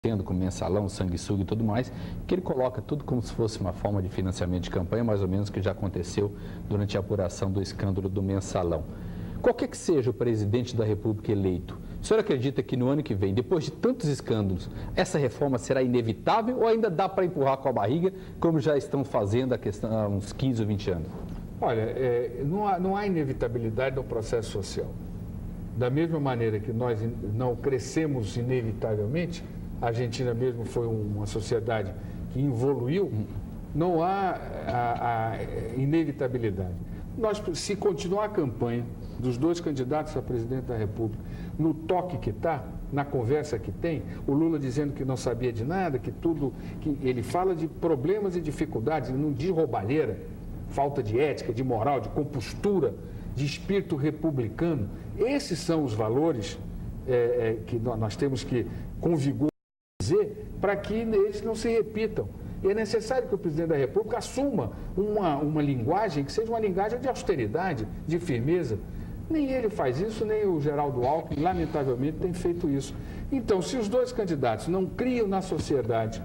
tendo com mensalão, sanguessuga e tudo mais, que ele coloca tudo como se fosse uma forma de financiamento de campanha, mais ou menos que já aconteceu durante a apuração do escândalo do mensalão. Qualquer que seja o presidente da República eleito, o senhor acredita que no ano que vem, depois de tantos escândalos, essa reforma será inevitável ou ainda dá para empurrar com a barriga, como já estão fazendo há uns 15 ou 20 anos? Olha, não há inevitabilidade no processo social. Da mesma maneira que nós não crescemos inevitavelmente, a Argentina mesmo foi uma sociedade que evoluiu, não há a inevitabilidade. Se continuar a campanha dos dois candidatos a presidente da República, no toque que está, na conversa que tem, o Lula dizendo que não sabia de nada, que ele fala de problemas e dificuldades, ele não diz roubalheira, falta de ética, de moral, de compostura, de espírito republicano. Esses são os valores que nós temos que, com vigor, para que eles não se repitam. E é necessário que o presidente da República assuma uma linguagem que seja uma linguagem de austeridade, de firmeza. Nem ele faz isso, nem o Geraldo Alckmin, lamentavelmente, tem feito isso. Então, se os dois candidatos não criam na sociedade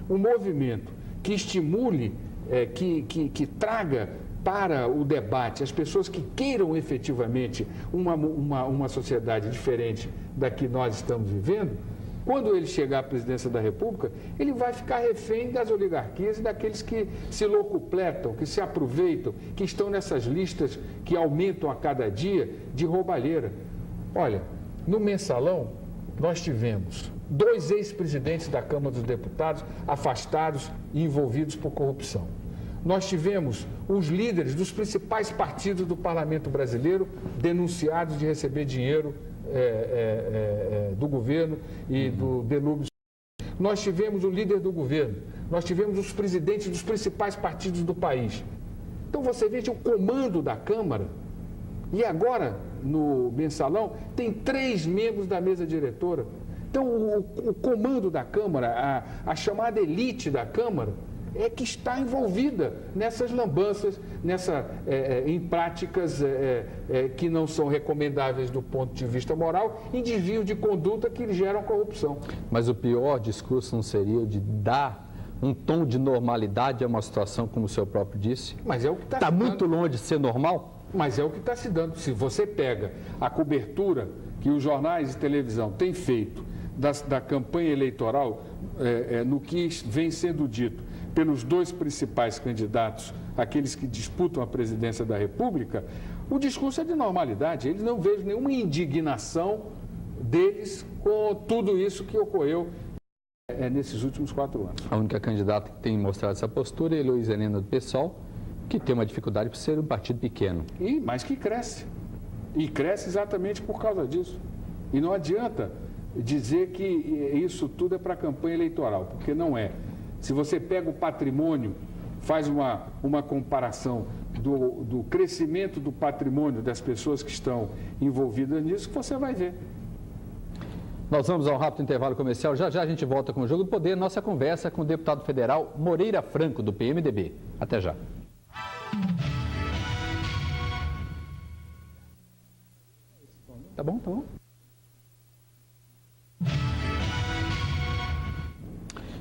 um movimento que estimule, que traga para o debate as pessoas que queiram efetivamente uma sociedade diferente da que nós estamos vivendo, quando ele chegar à presidência da República, ele vai ficar refém das oligarquias e daqueles que se locupletam, que se aproveitam, que estão nessas listas que aumentam a cada dia de roubalheira. Olha, no mensalão, nós tivemos 2 ex-presidentes da Câmara dos Deputados afastados e envolvidos por corrupção. Nós tivemos os líderes dos principais partidos do Parlamento brasileiro denunciados de receber dinheiro do governo e do delúbio. Nós tivemos o líder do governo, nós tivemos os presidentes dos principais partidos do país. Então você veja o comando da Câmara, e agora no mensalão tem 3 membros da mesa diretora. Então o comando da Câmara, a chamada elite da Câmara, é que está envolvida nessas lambanças, em práticas que não são recomendáveis do ponto de vista moral, em desvio de conduta que geram corrupção. Mas o pior discurso não seria o de dar um tom de normalidade a uma situação, como o senhor próprio disse? Mas é o que está muito longe de ser normal? Mas é o que está se dando. Se você pega a cobertura que os jornais de televisão têm feito da campanha eleitoral, no que vem sendo dito pelos 2 principais candidatos, aqueles que disputam a presidência da República, o discurso é de normalidade. Eles não vejo nenhuma indignação deles com tudo isso que ocorreu nesses últimos 4 anos. A única candidata que tem mostrado essa postura é a Heloísa Helena do PSOL, que tem uma dificuldade por ser um partido pequeno. Mas que cresce. E cresce exatamente por causa disso. E não adianta dizer que isso tudo é para a campanha eleitoral, porque não é. Se você pega o patrimônio, faz uma comparação do crescimento do patrimônio das pessoas que estão envolvidas nisso, que você vai ver. Nós vamos a um rápido intervalo comercial. Já já a gente volta com o Jogo do Poder, nossa conversa com o deputado federal Moreira Franco, do PMDB. Até já. Tá bom, tá bom.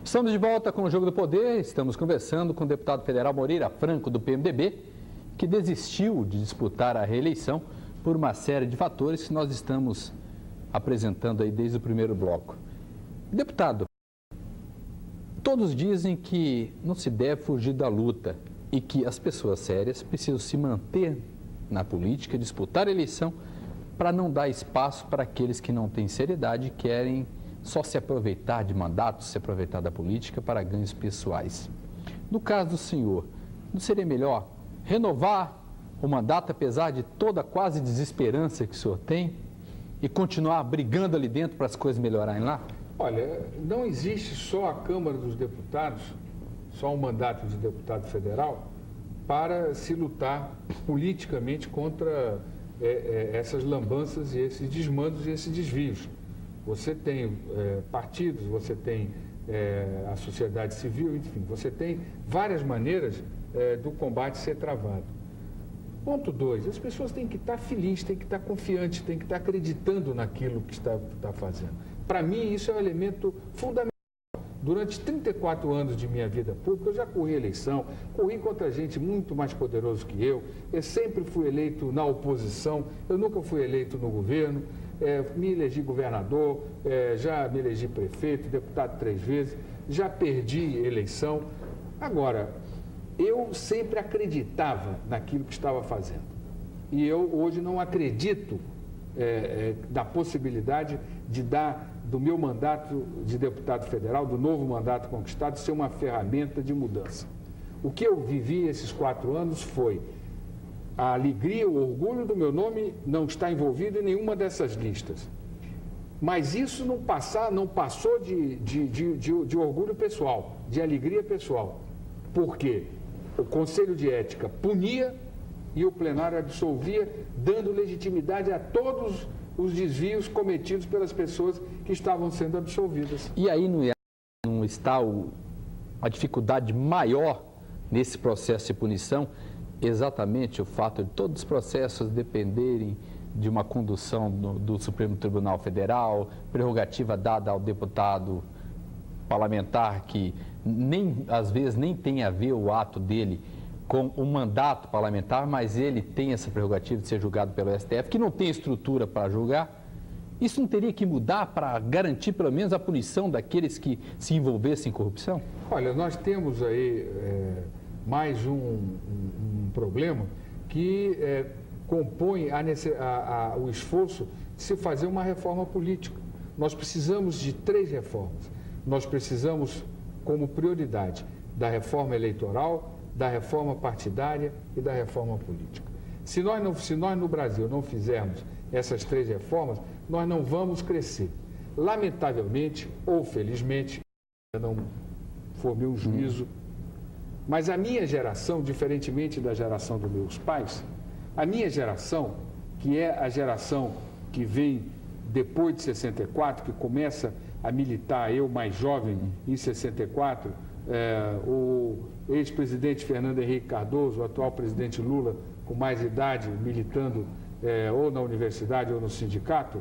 Estamos de volta com o Jogo do Poder. Estamos conversando com o deputado federal Moreira Franco, do PMDB, que desistiu de disputar a reeleição por uma série de fatores que nós estamos apresentando aí desde o primeiro bloco. Deputado, todos dizem que não se deve fugir da luta e que as pessoas sérias precisam se manter na política, disputar a eleição, para não dar espaço para aqueles que não têm seriedade e querem só se aproveitar de mandatos, se aproveitar da política para ganhos pessoais. No caso do senhor, não seria melhor renovar o mandato, apesar de toda a quase desesperança que o senhor tem, e continuar brigando ali dentro para as coisas melhorarem lá? Olha, não existe só a Câmara dos Deputados, só um mandato de deputado federal, para se lutar politicamente contra essas lambanças e esses desmandos e esses desvios. Você tem partidos, você tem a sociedade civil, enfim, você tem várias maneiras do combate ser travado. Ponto 2, as pessoas têm que estar felizes, têm que estar confiantes, têm que estar acreditando naquilo que está fazendo. Para mim, isso é um elemento fundamental. Durante 34 anos de minha vida pública, eu já corri eleição, corri contra gente muito mais poderoso que eu sempre fui eleito na oposição, eu nunca fui eleito no governo, me elegi governador, já me elegi prefeito, deputado 3 vezes, já perdi eleição. Agora, eu sempre acreditava naquilo que estava fazendo. E eu hoje não acredito da possibilidade de dar do meu mandato de deputado federal, do novo mandato conquistado, ser uma ferramenta de mudança. O que eu vivi esses 4 anos foi a alegria, o orgulho do meu nome não estar envolvido em nenhuma dessas listas. Mas isso não passou de orgulho pessoal, de alegria pessoal. Porque o Conselho de Ética punia e o plenário absolvia, dando legitimidade a todos os desvios cometidos pelas pessoas que estavam sendo absolvidas. E aí não está a dificuldade maior nesse processo de punição? Exatamente o fato de todos os processos dependerem de uma condução do Supremo Tribunal Federal, prerrogativa dada ao deputado parlamentar que às vezes nem tem a ver o ato dele com o mandato parlamentar, mas ele tem essa prerrogativa de ser julgado pelo STF, que não tem estrutura para julgar. Isso não teria que mudar para garantir pelo menos a punição daqueles que se envolvessem em corrupção? Olha, nós temos aí mais um problema que compõe o esforço de se fazer uma reforma política. Nós precisamos de 3 reformas. Nós precisamos, como prioridade, da reforma eleitoral, da reforma partidária e da reforma política. Se nós no Brasil não fizermos essas 3 reformas, nós não vamos crescer. Lamentavelmente ou felizmente, eu não formei um juízo, mas a minha geração, diferentemente da geração dos meus pais, a minha geração, que é a geração que vem depois de 64, que começa a militar, eu mais jovem, em 64, o ex-presidente Fernando Henrique Cardoso, o atual presidente Lula, com mais idade, militando ou na universidade ou no sindicato,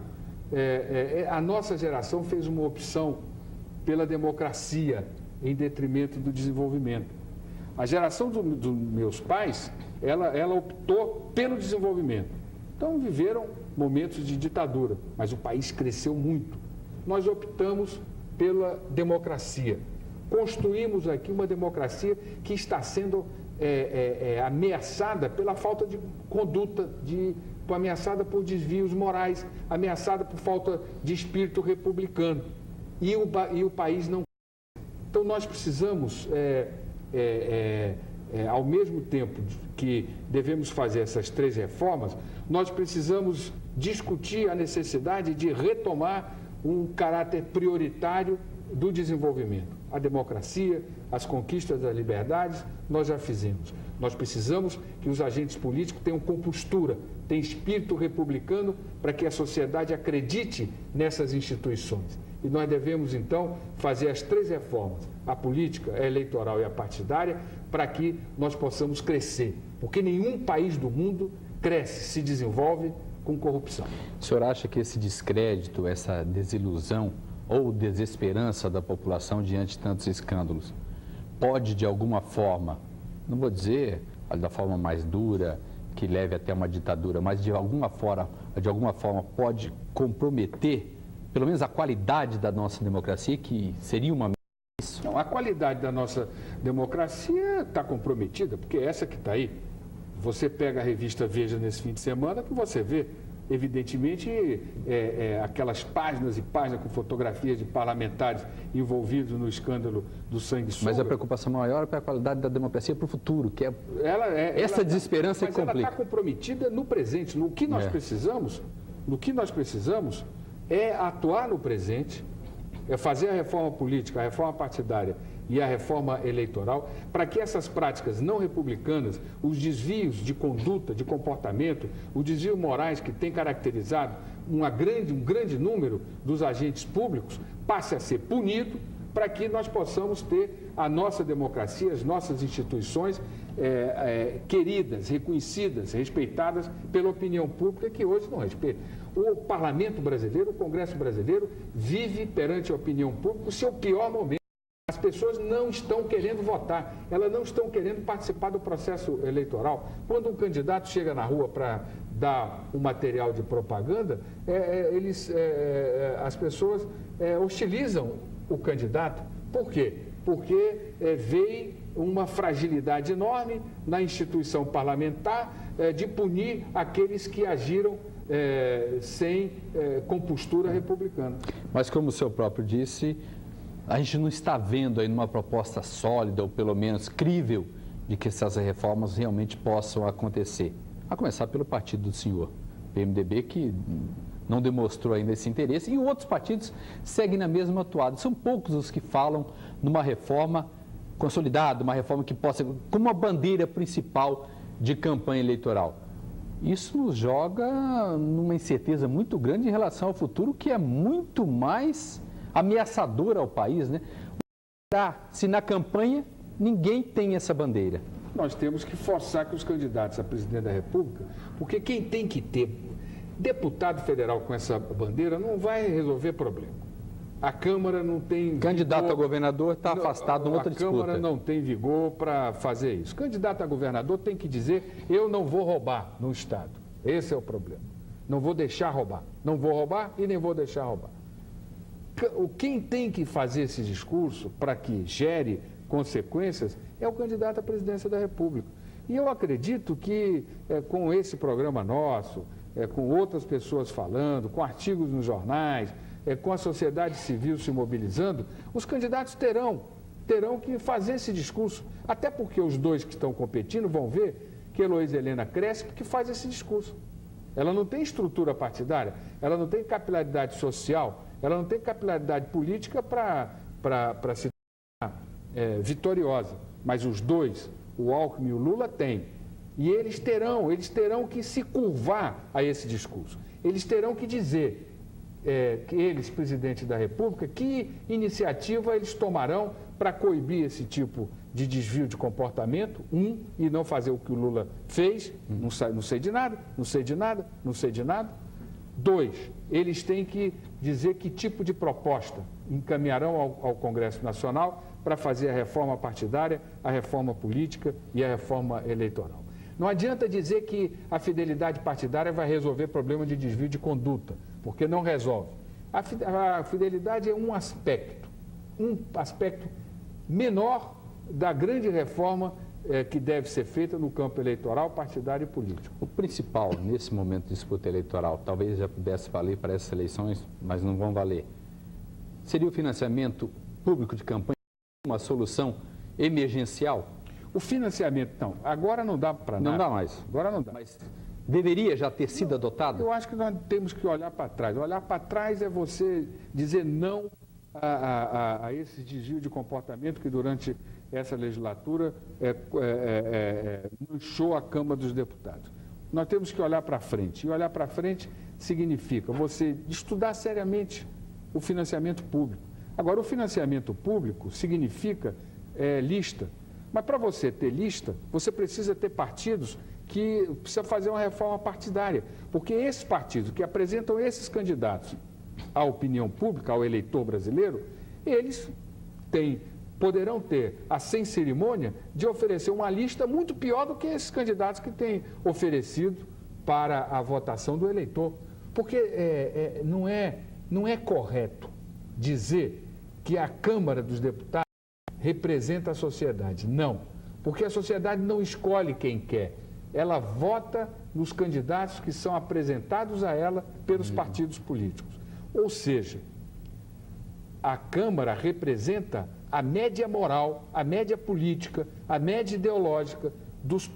a nossa geração fez uma opção pela democracia em detrimento do desenvolvimento. A geração dos meus pais, ela optou pelo desenvolvimento. Então, viveram momentos de ditadura, mas o país cresceu muito. Nós optamos pela democracia. Construímos aqui uma democracia que está sendo ameaçada pela falta de conduta, ameaçada por desvios morais, ameaçada por falta de espírito republicano. E o país não... Então, nós precisamos, ao mesmo tempo que devemos fazer essas 3 reformas, nós precisamos discutir a necessidade de retomar um caráter prioritário do desenvolvimento. A democracia, as conquistas das liberdades, nós já fizemos. Nós precisamos que os agentes políticos tenham compostura, tenham espírito republicano para que a sociedade acredite nessas instituições. E nós devemos, então, fazer as 3 reformas, a política, a eleitoral e a partidária, para que nós possamos crescer. Porque nenhum país do mundo cresce, se desenvolve com corrupção. O senhor acha que esse descrédito, essa desilusão ou desesperança da população diante de tantos escândalos pode, de alguma forma, não vou dizer da forma mais dura, que leve até uma ditadura, mas de alguma forma pode comprometer, pelo menos a qualidade da nossa democracia, que seria uma... Não, a qualidade da nossa democracia está comprometida, porque é essa que está aí. Você pega a revista Veja nesse fim de semana, que você vê, evidentemente, aquelas páginas e páginas com fotografias de parlamentares envolvidos no escândalo do sanguessuga. Mas a preocupação maior é para a qualidade da democracia para o futuro, que é essa desesperança que complica. Mas ela está comprometida no presente. No que nós precisamos é atuar no presente, é fazer a reforma política, a reforma partidária e a reforma eleitoral, para que essas práticas não republicanas, os desvios de conduta, de comportamento, os desvios morais que têm caracterizado um grande número dos agentes públicos, passe a ser punido, para que nós possamos ter a nossa democracia, as nossas instituições queridas, reconhecidas, respeitadas pela opinião pública, que hoje não respeita. O parlamento brasileiro, o Congresso brasileiro, vive perante a opinião pública o seu pior momento. As pessoas não estão querendo votar, elas não estão querendo participar do processo eleitoral. Quando um candidato chega na rua para dar um material de propaganda, as pessoas hostilizam o candidato. Por quê? Porque veem uma fragilidade enorme na instituição parlamentar de punir aqueles que agiram sem compostura republicana. Mas como o senhor próprio disse, a gente não está vendo aí numa proposta sólida ou pelo menos crível de que essas reformas realmente possam acontecer. A começar pelo partido do senhor, PMDB, que não demonstrou ainda esse interesse, e outros partidos seguem na mesma toada. São poucos os que falam numa reforma consolidada, uma reforma que possa, como uma bandeira principal de campanha eleitoral. Isso nos joga numa incerteza muito grande em relação ao futuro, que é muito mais ameaçador ao país, né? Se na campanha ninguém tem essa bandeira. Nós temos que forçar que os candidatos a presidente da República, porque quem tem que ter deputado federal com essa bandeira não vai resolver problema. A Câmara não tem... Candidato a governador está afastado em outra disputa. A Câmara não tem vigor para fazer isso. Candidato a governador tem que dizer: eu não vou roubar no Estado. Esse é o problema. Não vou deixar roubar. Não vou roubar e nem vou deixar roubar. Quem tem que fazer esse discurso para que gere consequências é o candidato à presidência da República. E eu acredito que com esse programa nosso, com outras pessoas falando, com artigos nos jornais, com a sociedade civil se mobilizando, os candidatos terão que fazer esse discurso. Até porque os dois que estão competindo vão ver que Heloísa Helena Crespo que faz esse discurso. Ela não tem estrutura partidária, ela não tem capilaridade social, ela não tem capilaridade política para se tornar vitoriosa. Mas os dois, o Alckmin e o Lula, têm. E eles terão que se curvar a esse discurso. Eles terão que dizer, que eles, presidente da República, que iniciativa eles tomarão para coibir esse tipo de desvio de comportamento, e não fazer o que o Lula fez, não sei de nada, não sei de nada, não sei de nada. 2, eles têm que dizer que tipo de proposta encaminharão ao Congresso Nacional para fazer a reforma partidária, a reforma política e a reforma eleitoral. Não adianta dizer que a fidelidade partidária vai resolver problema de desvio de conduta, porque não resolve. A fidelidade é um aspecto menor da grande reforma que deve ser feita no campo eleitoral, partidário e político. O principal, nesse momento de disputa eleitoral, talvez já pudesse valer para essas eleições, mas não vão valer, seria o financiamento público de campanha uma solução emergencial? O financiamento, não. Agora não dá para nada. Não dá mais. Agora não dá. Mas deveria já ter sido adotada? Eu acho que nós temos que olhar para trás. Olhar para trás é você dizer não a esse desvio de comportamento que durante essa legislatura manchou a Câmara dos Deputados. Nós temos que olhar para frente. E olhar para frente significa você estudar seriamente o financiamento público. Agora, o financiamento público significa lista. Mas para você ter lista, você precisa ter partidos que precisa fazer uma reforma partidária. Porque esses partidos que apresentam esses candidatos à opinião pública, ao eleitor brasileiro, eles poderão ter a sem cerimônia de oferecer uma lista muito pior do que esses candidatos que têm oferecido para a votação do eleitor. Porque não é correto dizer que a Câmara dos Deputados representa a sociedade. Não, porque a sociedade não escolhe quem quer. Ela vota nos candidatos que são apresentados a ela pelos partidos políticos. Ou seja, a Câmara representa a média moral, a média política, a média ideológica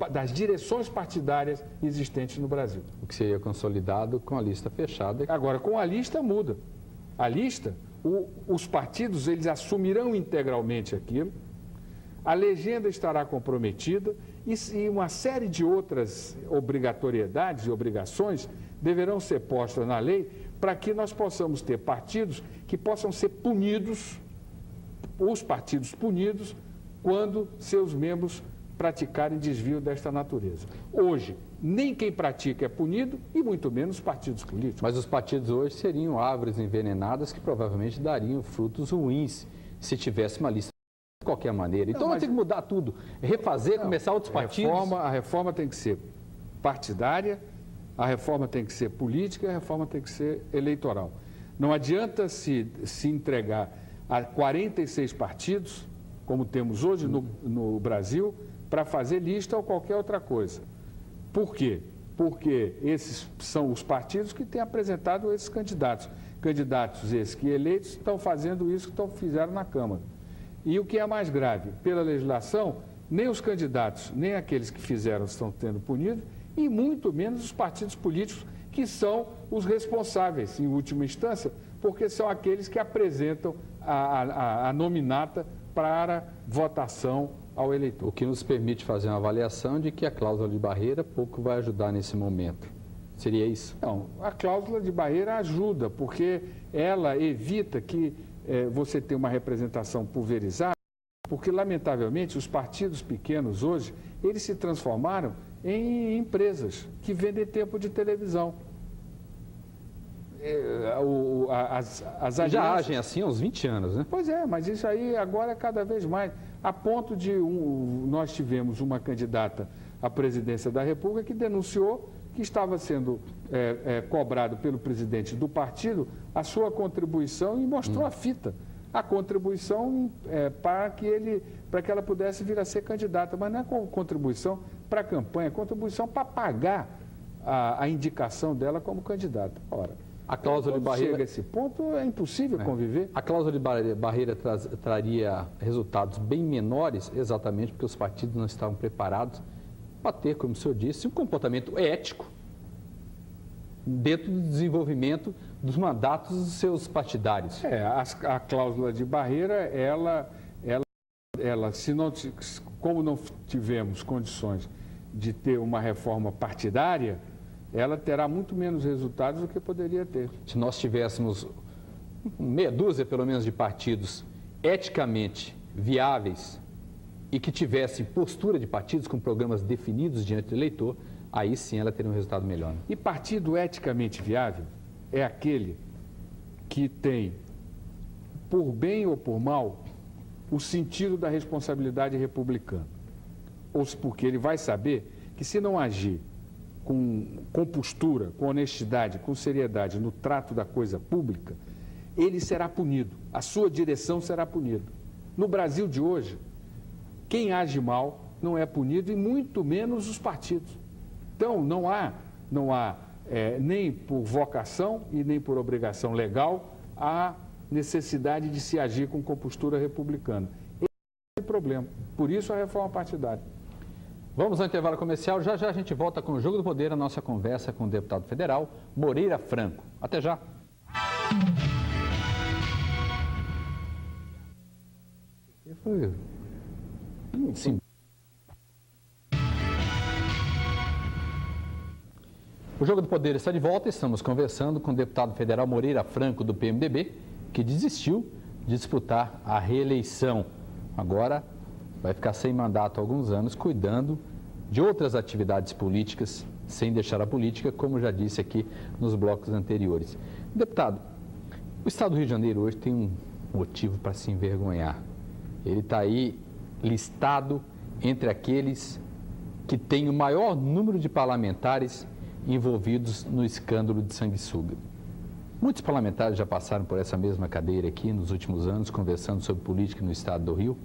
das direções partidárias existentes no Brasil. O que seria consolidado com a lista fechada. Agora, com a lista muda. A lista, os partidos, eles assumirão integralmente aquilo, a legenda estará comprometida e uma série de outras obrigatoriedades e obrigações deverão ser postas na lei para que nós possamos ter partidos que possam ser punidos, os partidos punidos, quando seus membros praticarem desvio desta natureza. Hoje, nem quem pratica é punido e muito menos partidos políticos. Mas os partidos hoje seriam árvores envenenadas que provavelmente dariam frutos ruins se tivesse uma lista qualquer maneira. Então vai ter que mudar tudo, refazer, começar outros partidos. A reforma tem que ser partidária, a reforma tem que ser política, a reforma tem que ser eleitoral. Não adianta se entregar a 46 partidos, como temos hoje no Brasil, para fazer lista ou qualquer outra coisa. Por quê? Porque esses são os partidos que têm apresentado esses candidatos. Candidatos esses que eleitos estão fazendo isso que fizeram na Câmara. E o que é mais grave, pela legislação, nem os candidatos, nem aqueles que fizeram estão sendo punidos, e muito menos os partidos políticos, que são os responsáveis, em última instância, porque são aqueles que apresentam a nominata para votação ao eleitor. O que nos permite fazer uma avaliação de que a cláusula de barreira pouco vai ajudar nesse momento. Seria isso? Não, a cláusula de barreira ajuda, porque ela evita que você tenha uma representação pulverizada, porque, lamentavelmente, os partidos pequenos hoje, eles se transformaram em empresas que vendem tempo de televisão. As já agem assim há uns 20 anos, né? Pois é, mas isso aí agora é cada vez mais. A ponto de nós tivemos uma candidata à presidência da República que denunciou que estava sendo cobrado pelo presidente do partido a sua contribuição e mostrou a fita. A contribuição para que ela pudesse vir a ser candidata, mas não é contribuição para a campanha, é contribuição para pagar a indicação dela como candidata. Ora, a cláusula de barreira chega a esse ponto, é impossível conviver. A cláusula de barreira traria resultados bem menores, exatamente porque os partidos não estavam preparados para ter, como o senhor disse, um comportamento ético dentro do desenvolvimento dos mandatos dos seus partidários. A cláusula de barreira, ela se não, como não tivemos condições de ter uma reforma partidária, ela terá muito menos resultados do que poderia ter. Se nós tivéssemos meia dúzia, pelo menos, de partidos eticamente viáveis e que tivessem postura de partidos com programas definidos diante do eleitor, aí sim ela teria um resultado melhor. E partido eticamente viável é aquele que tem, por bem ou por mal, o sentido da responsabilidade republicana. Ou porque ele vai saber que, se não agir com postura, com honestidade, com seriedade no trato da coisa pública, ele será punido, a sua direção será punida. No Brasil de hoje, quem age mal não é punido, e muito menos os partidos. Então, não há nem por vocação e nem por obrigação legal a necessidade de se agir com compostura republicana. Esse é o problema. Por isso a reforma partidária. Vamos ao intervalo comercial. Já já a gente volta com o Jogo do Poder, a nossa conversa com o deputado federal Moreira Franco. Até já. Sim. O Jogo do Poder está de volta. Estamos conversando com o deputado federal Moreira Franco, do PMDB, que desistiu de disputar a reeleição. Agora vai ficar sem mandato há alguns anos, cuidando de outras atividades políticas, sem deixar a política, como já disse aqui nos blocos anteriores. Deputado, o Estado do Rio de Janeiro hoje tem um motivo para se envergonhar. Ele está aí listado entre aqueles que têm o maior número de parlamentares envolvidos no escândalo de sanguessuga. Muitos parlamentares já passaram por essa mesma cadeira aqui nos últimos anos, conversando sobre política no Estado do Rio.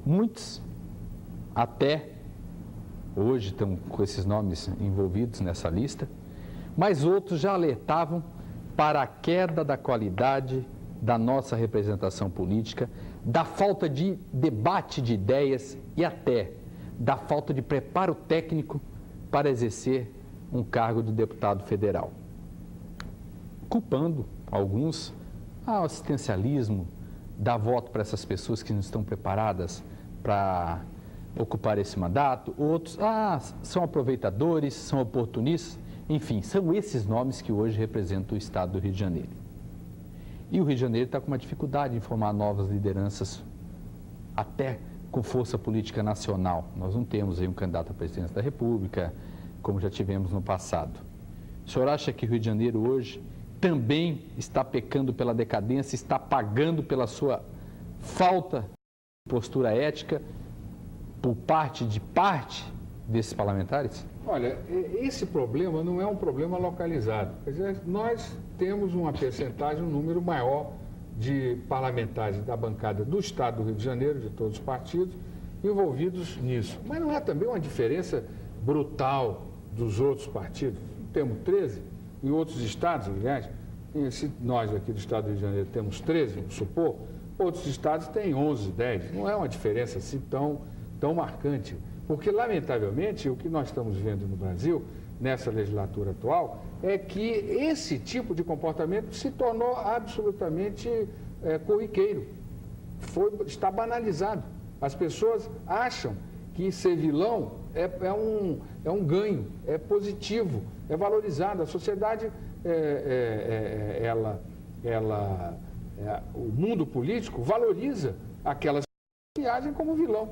Muitos até hoje estão com esses nomes envolvidos nessa lista, mas outros já alertavam para a queda da qualidade da nossa representação política, da falta de debate de ideias e até da falta de preparo técnico para exercer um cargo de deputado federal. Culpando alguns ao assistencialismo, dar voto para essas pessoas que não estão preparadas para ocupar esse mandato, outros, são aproveitadores, são oportunistas, enfim, são esses nomes que hoje representam o Estado do Rio de Janeiro. E o Rio de Janeiro está com uma dificuldade em formar novas lideranças, até com força política nacional. Nós não temos aí um candidato à presidência da República, como já tivemos no passado. O senhor acha que o Rio de Janeiro hoje também está pecando pela decadência, está pagando pela sua falta postura ética por parte desses parlamentares? Olha, esse problema não é um problema localizado. Quer dizer, nós temos uma percentagem, um número maior de parlamentares da bancada do Estado do Rio de Janeiro, de todos os partidos, envolvidos nisso. Mas não é também uma diferença brutal dos outros partidos. Temos 13, em outros estados, aliás, se nós aqui do Estado do Rio de Janeiro temos 13, vamos supor, outros estados têm 11, 10. Não é uma diferença assim tão marcante. Porque, lamentavelmente, o que nós estamos vendo no Brasil, nessa legislatura atual, é que esse tipo de comportamento se tornou absolutamente corriqueiro. Está banalizado. As pessoas acham que ser vilão é um ganho, é positivo, é valorizado. A sociedade, o mundo político valoriza aquelas que agem como vilão.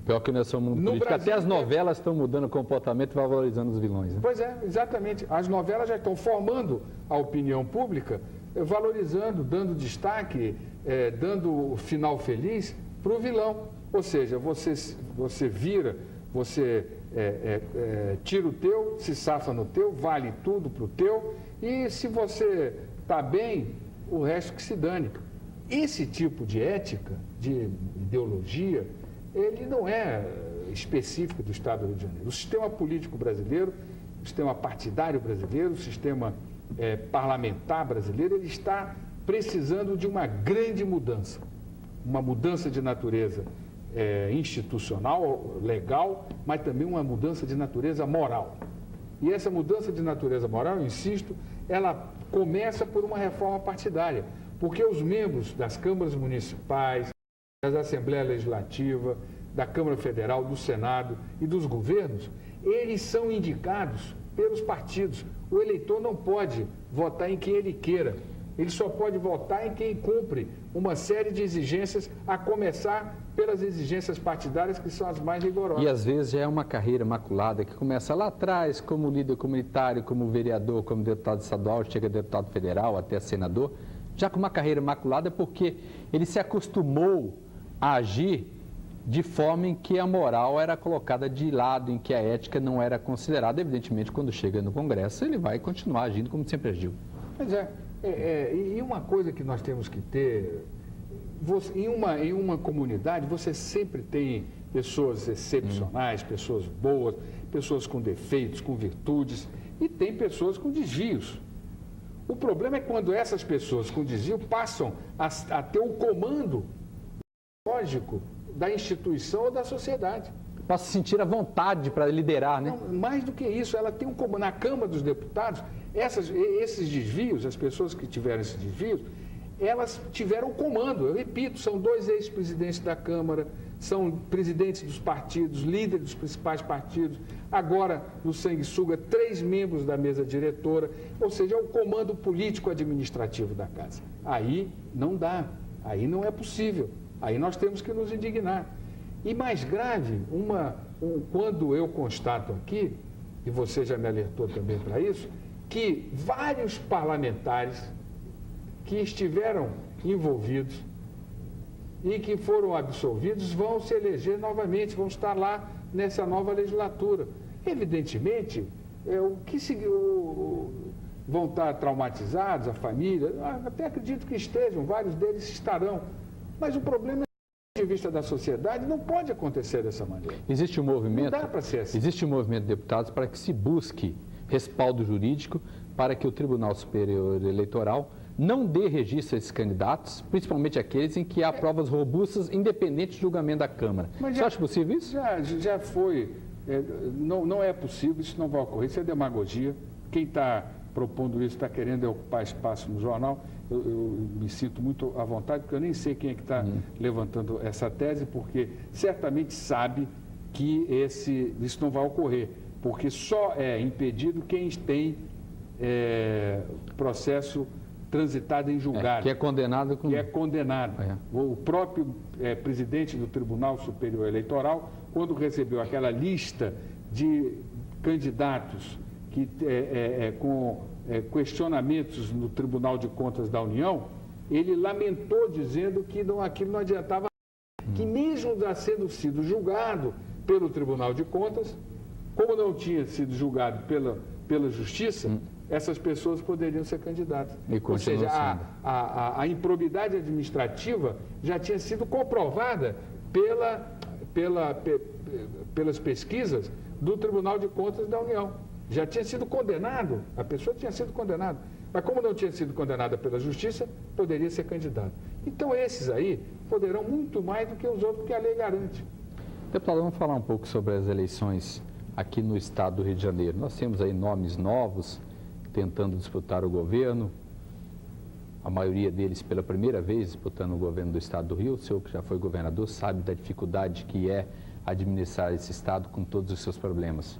Pior que nós somos mundo político, Brasil, até as novelas estão mudando o comportamento e valorizando os vilões. Né? Pois é, exatamente. As novelas já estão formando a opinião pública, valorizando, dando destaque, dando final feliz para o vilão. Ou seja, você vira, você tira o teu, se safa no teu, vale tudo para o teu, e se você está bem, o resto que se dane. Esse tipo de ética, de ideologia, ele não é específico do Estado do Rio de Janeiro. O sistema político brasileiro, o sistema partidário brasileiro, o sistema parlamentar brasileiro, ele está precisando de uma grande mudança. Uma mudança de natureza institucional, legal, mas também uma mudança de natureza moral. E essa mudança de natureza moral, eu insisto, ela começa por uma reforma partidária, porque os membros das câmaras municipais, da Assembleia Legislativa, da Câmara Federal, do Senado e dos governos, eles são indicados pelos partidos. O eleitor não pode votar em quem ele queira. Ele só pode votar em quem cumpre uma série de exigências, a começar pelas exigências partidárias, que são as mais rigorosas. E às vezes já é uma carreira maculada que começa lá atrás, como líder comunitário, como vereador, como deputado estadual, chega a deputado federal, até senador, já com uma carreira maculada porque ele se acostumou a agir de forma em que a moral era colocada de lado, em que a ética não era considerada. Evidentemente, quando chega no Congresso, ele vai continuar agindo como sempre agiu. Pois e uma coisa que nós temos que ter, em uma comunidade, você sempre tem pessoas excepcionais, pessoas boas, pessoas com defeitos, com virtudes, e tem pessoas com desvios. O problema é quando essas pessoas com desvio passam a ter o comando lógico da instituição ou da sociedade. Para se sentir à vontade para liderar, né? Não, mais do que isso, ela tem um comando. Na Câmara dos Deputados, esses desvios, as pessoas que tiveram esses desvios, elas tiveram o comando. Eu repito, são 2 ex-presidentes da Câmara, são presidentes dos partidos, líderes dos principais partidos, agora, no sanguessuga, 3 membros da mesa diretora, ou seja, é o comando político-administrativo da casa. Aí não dá, aí não é possível. Aí nós temos que nos indignar. E mais grave, quando eu constato aqui, e você já me alertou também para isso, que vários parlamentares que estiveram envolvidos e que foram absolvidos vão se eleger novamente, vão estar lá nessa nova legislatura. Evidentemente, vão estar traumatizados, a família, até acredito que estejam, vários deles estarão. Mas o problema, do ponto de vista da sociedade, não pode acontecer dessa maneira. Existe um movimento, não dá para ser assim. Existe um movimento de deputados para que se busque respaldo jurídico para que o Tribunal Superior Eleitoral não dê registro a esses candidatos, principalmente aqueles em que há provas robustas, independente do julgamento da Câmara. Você acha possível isso? Já foi. Não é possível, isso não vai ocorrer, isso é demagogia. Quem está propondo isso está querendo ocupar espaço no jornal. Eu me sinto muito à vontade, porque eu nem sei quem é que está levantando essa tese, porque certamente sabe que isso não vai ocorrer, porque só é impedido quem tem processo transitado em julgado. Que é condenado. Que é condenado. O próprio presidente do Tribunal Superior Eleitoral, quando recebeu aquela lista de candidatos com questionamentos no Tribunal de Contas da União, ele lamentou dizendo que aquilo não adiantava que mesmo já sendo sido julgado pelo Tribunal de Contas, como não tinha sido julgado pela Justiça, essas pessoas poderiam ser candidatas. Ou seja, a improbidade administrativa já tinha sido comprovada pelas pesquisas do Tribunal de Contas da União. Já tinha sido condenado, a pessoa tinha sido condenada. Mas como não tinha sido condenada pela Justiça, poderia ser candidato. Então esses aí poderão muito mais do que os outros que a lei garante. Deputado, vamos falar um pouco sobre as eleições aqui no estado do Rio de Janeiro. Nós temos aí nomes novos tentando disputar o governo, a maioria deles pela primeira vez disputando o governo do estado do Rio. O senhor que já foi governador sabe da dificuldade que é administrar esse estado com todos os seus problemas.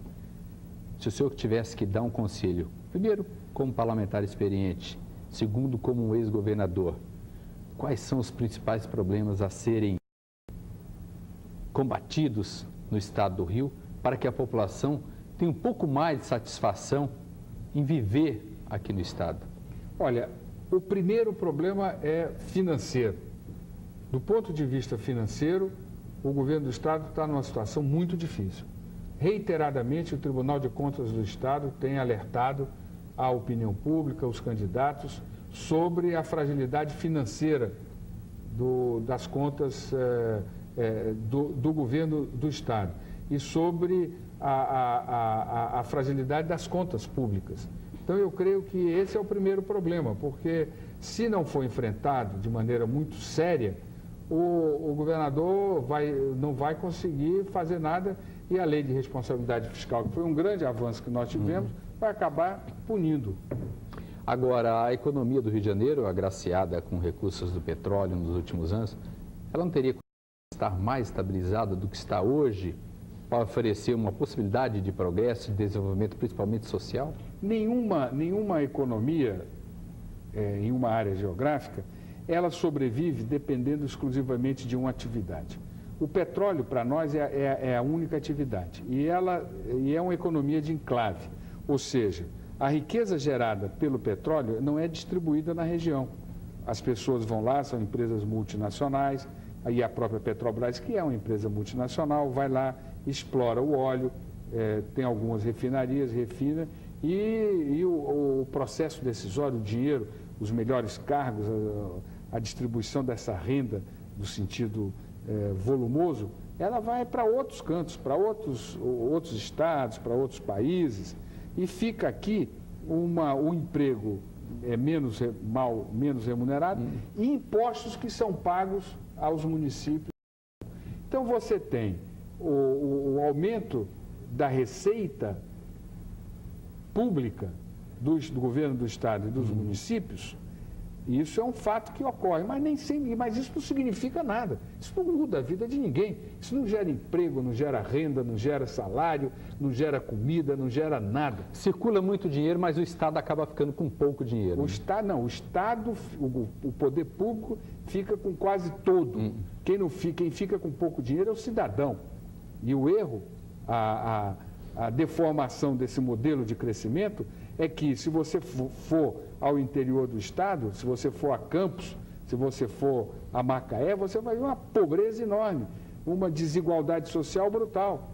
Se o senhor tivesse que dar um conselho, primeiro como parlamentar experiente, segundo como um ex-governador, quais são os principais problemas a serem combatidos no estado do Rio para que a população tenha um pouco mais de satisfação em viver aqui no estado? Olha, o primeiro problema é financeiro. Do ponto de vista financeiro, o governo do estado está numa situação muito difícil. Reiteradamente, o Tribunal de Contas do Estado tem alertado a opinião pública, os candidatos, sobre a fragilidade financeira das contas do governo do estado e sobre a fragilidade das contas públicas. Então, eu creio que esse é o primeiro problema, porque se não for enfrentado de maneira muito séria, o governador não vai conseguir fazer nada e a lei de responsabilidade fiscal, que foi um grande avanço que nós tivemos, vai acabar punindo. Agora, a economia do Rio de Janeiro, agraciada com recursos do petróleo nos últimos anos, ela não teria que estar mais estabilizada do que está hoje para oferecer uma possibilidade de progresso, de desenvolvimento, principalmente social? Nenhuma economia em uma área geográfica, ela sobrevive dependendo exclusivamente de uma atividade. O petróleo, para nós, é a única atividade e é uma economia de enclave, ou seja, a riqueza gerada pelo petróleo não é distribuída na região. As pessoas vão lá, são empresas multinacionais, aí a própria Petrobras, que é uma empresa multinacional, vai lá, explora o óleo, tem algumas refinarias, refina, e o processo decisório, o dinheiro, os melhores cargos, a distribuição dessa renda, no sentido volumoso, ela vai para outros cantos, para outros estados, para outros países, e fica aqui um emprego menos remunerado e impostos que são pagos aos municípios. Então, você tem o aumento da receita pública do governo do estado e dos municípios. E isso é um fato que ocorre, mas isso não significa nada. Isso não muda a vida de ninguém. Isso não gera emprego, não gera renda, não gera salário, não gera comida, não gera nada. Circula muito dinheiro, mas o Estado acaba ficando com pouco dinheiro. O poder público fica com quase todo. Quem fica com pouco dinheiro é o cidadão. E o erro, a deformação desse modelo de crescimento é que, se você for ao interior do estado, se você for a Campos, se você for a Macaé, você vai ver uma pobreza enorme, uma desigualdade social brutal.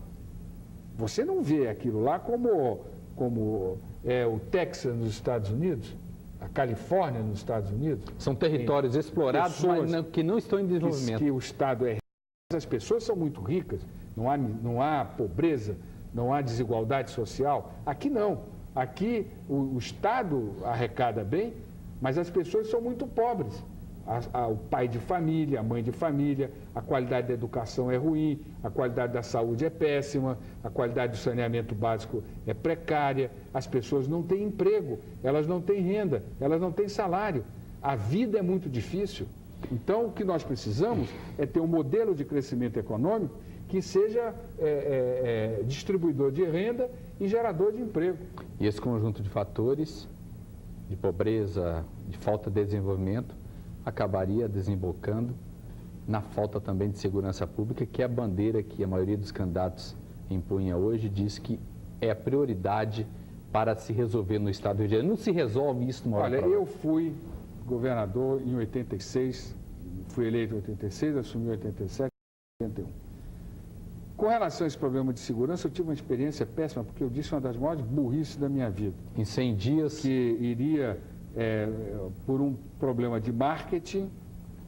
Você não vê aquilo lá como é o Texas nos Estados Unidos, a Califórnia nos Estados Unidos. São territórios explorados, mas que não estão em desenvolvimento. Que o estado é rico, as pessoas são muito ricas, não há pobreza, não há desigualdade social. Aqui não. Aqui o Estado arrecada bem, mas as pessoas são muito pobres. O pai de família, a mãe de família, a qualidade da educação é ruim, a qualidade da saúde é péssima, a qualidade do saneamento básico é precária, as pessoas não têm emprego, elas não têm renda, elas não têm salário. A vida é muito difícil. Então, o que nós precisamos é ter um modelo de crescimento econômico que seja distribuidor de renda e gerador de emprego. E esse conjunto de fatores, de pobreza, de falta de desenvolvimento, acabaria desembocando na falta também de segurança pública, que é a bandeira que a maioria dos candidatos empunha hoje, diz que é a prioridade para se resolver no estado do Rio de Janeiro. Não se resolve isso numa hora. Olha, eu fui governador em 86, fui eleito em 86, assumi em 87. Com relação a esse problema de segurança, eu tive uma experiência péssima, porque eu disse uma das maiores burrices da minha vida. Em 100 dias... Que iria, por um problema de marketing,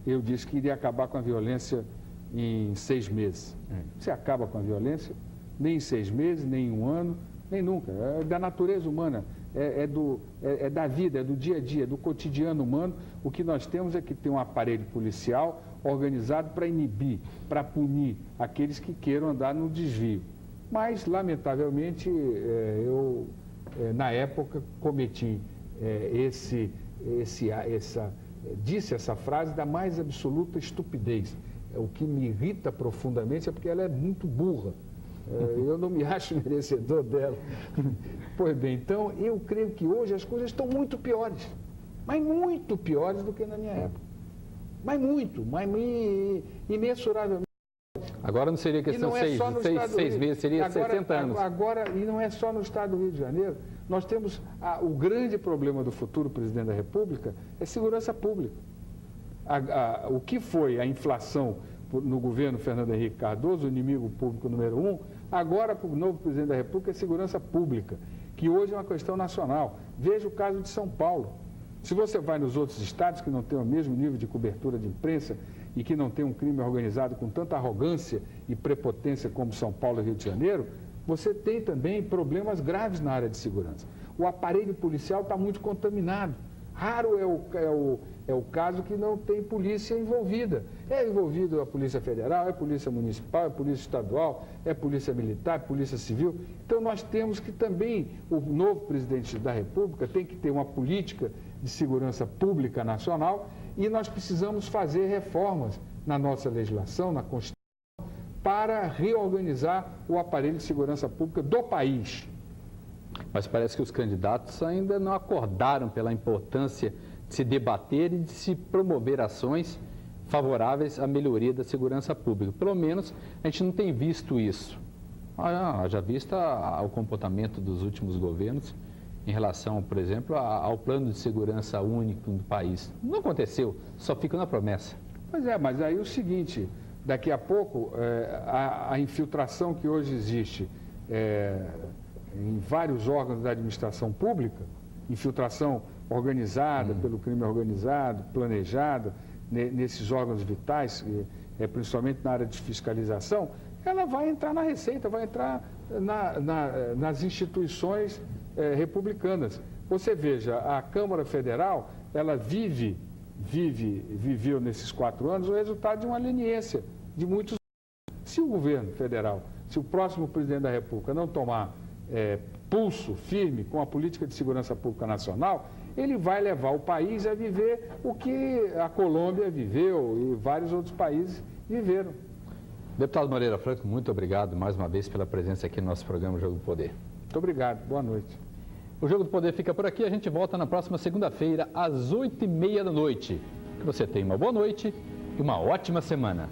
eu disse que iria acabar com a violência em 6 meses. Você acaba com a violência nem em 6 meses, nem em 1 ano, nem nunca. É da natureza humana, é da vida, é do dia a dia, é do cotidiano humano. O que nós temos é que ter um aparelho policial organizado para inibir, para punir aqueles que queiram andar no desvio. Mas, lamentavelmente, eu, na época, cometi disse essa frase da mais absoluta estupidez. O que me irrita profundamente é porque ela é muito burra. Eu não me acho merecedor dela. Pois bem, então, eu creio que hoje as coisas estão muito piores, mas muito piores do que na minha época. Mas imensuravelmente. Agora não seria questão de 6 meses, seria 60 anos. Agora, e não é só no estado do Rio de Janeiro, nós temos o grande problema do futuro presidente da República é segurança pública. O que foi a inflação no governo Fernando Henrique Cardoso, o inimigo público número 1, agora para o novo presidente da República é segurança pública, que hoje é uma questão nacional. Veja o caso de São Paulo. Se você vai nos outros estados que não têm o mesmo nível de cobertura de imprensa e que não tem um crime organizado com tanta arrogância e prepotência como São Paulo e Rio de Janeiro, você tem também problemas graves na área de segurança. O aparelho policial está muito contaminado. Raro é o caso que não tem polícia envolvida. É envolvido a Polícia Federal, é Polícia Municipal, é Polícia Estadual, é Polícia Militar, é Polícia Civil. Então nós temos que também, o novo presidente da República tem que ter uma política de segurança pública nacional e nós precisamos fazer reformas na nossa legislação, na Constituição, para reorganizar o aparelho de segurança pública do país. Mas parece que os candidatos ainda não acordaram pela importância de se debater e de se promover ações favoráveis à melhoria da segurança pública. Pelo menos a gente não tem visto isso. Já vista o comportamento dos últimos governos em relação, por exemplo, ao plano de segurança único do país. Não aconteceu, só fica na promessa. Pois é, mas aí é o seguinte, daqui a pouco a infiltração que hoje existe em vários órgãos da administração pública, infiltração organizada pelo crime organizado, planejada, nesses órgãos vitais, principalmente na área de fiscalização, ela vai entrar na Receita, vai entrar nas instituições republicanas. Você veja, a Câmara Federal, ela viveu nesses 4 anos o resultado de uma leniência de muitos anos. Se o governo federal, se o próximo presidente da República não tomar pulso firme com a política de segurança pública nacional, ele vai levar o país a viver o que a Colômbia viveu e vários outros países viveram. Deputado Moreira Franco, muito obrigado mais uma vez pela presença aqui no nosso programa Jogo do Poder. Muito obrigado, boa noite. O Jogo do Poder fica por aqui, a gente volta na próxima segunda-feira, às 8h30 da noite. Que você tenha uma boa noite e uma ótima semana.